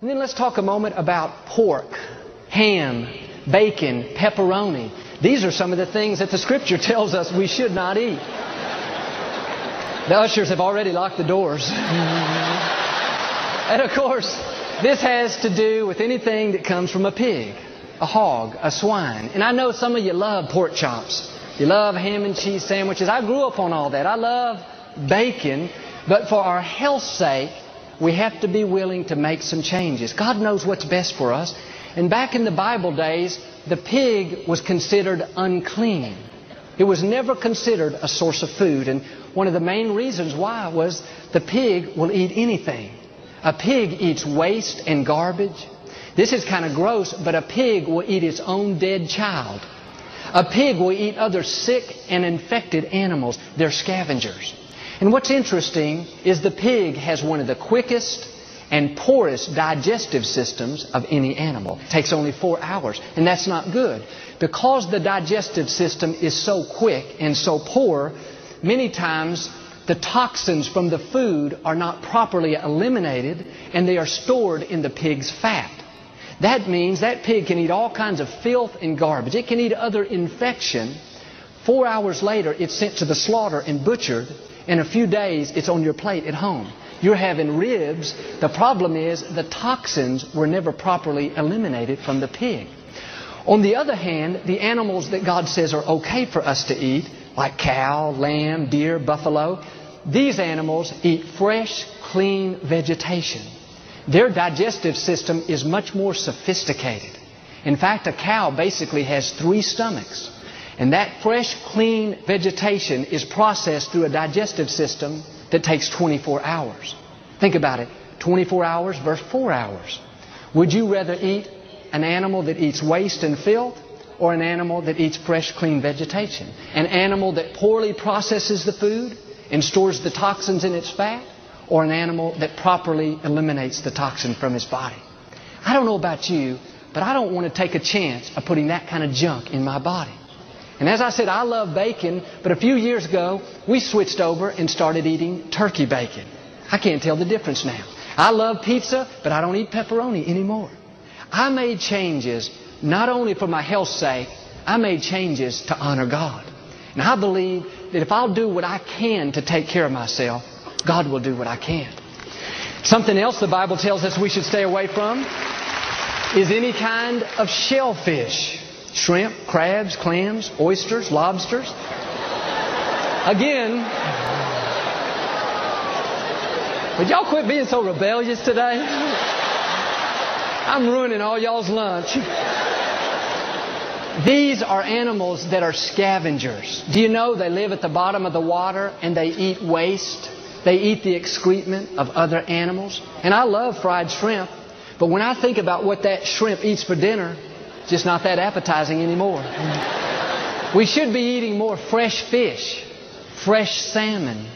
And then let's talk a moment about pork, ham, bacon, pepperoni. These are some of the things that the Scripture tells us we should not eat. The ushers have already locked the doors. And of course, this has to do with anything that comes from a pig, a hog, a swine. And I know some of you love pork chops. You love ham and cheese sandwiches. I grew up on all that. I love bacon. But for our health's sake, we have to be willing to make some changes. God knows what's best for us. And back in the Bible days, the pig was considered unclean. It was never considered a source of food. And one of the main reasons why was the pig will eat anything. A pig eats waste and garbage. This is kind of gross, but a pig will eat its own dead child. A pig will eat other sick and infected animals. They're scavengers. And what's interesting is the pig has one of the quickest and poorest digestive systems of any animal. It takes only 4 hours, and that's not good. Because the digestive system is so quick and so poor, many times the toxins from the food are not properly eliminated, and they are stored in the pig's fat. That means that pig can eat all kinds of filth and garbage. It can eat other infection. 4 hours later, it's sent to the slaughter and butchered. In a few days, it's on your plate at home. You're having ribs. The problem is the toxins were never properly eliminated from the pig. On the other hand, the animals that God says are okay for us to eat, like cow, lamb, deer, buffalo, these animals eat fresh, clean vegetation. Their digestive system is much more sophisticated. In fact, a cow basically has 3 stomachs. And that fresh, clean vegetation is processed through a digestive system that takes 24 hours. Think about it. 24 hours versus 4 hours. Would you rather eat an animal that eats waste and filth or an animal that eats fresh, clean vegetation? An animal that poorly processes the food and stores the toxins in its fat, or an animal that properly eliminates the toxin from its body? I don't know about you, but I don't want to take a chance of putting that kind of junk in my body. And as I said, I love bacon, but a few years ago, we switched over and started eating turkey bacon. I can't tell the difference now. I love pizza, but I don't eat pepperoni anymore. I made changes not only for my health's sake, I made changes to honor God. And I believe that if I'll do what I can to take care of myself, God will do what I can. Something else the Bible tells us we should stay away from is any kind of shellfish. Shrimp, crabs, clams, oysters, lobsters. Again, would y'all quit being so rebellious today? I'm ruining all y'all's lunch. These are animals that are scavengers. Do you know they live at the bottom of the water and they eat waste? They eat the excrement of other animals. And I love fried shrimp, but when I think about what that shrimp eats for dinner, it's just not that appetizing anymore. We should be eating more fresh fish, fresh salmon,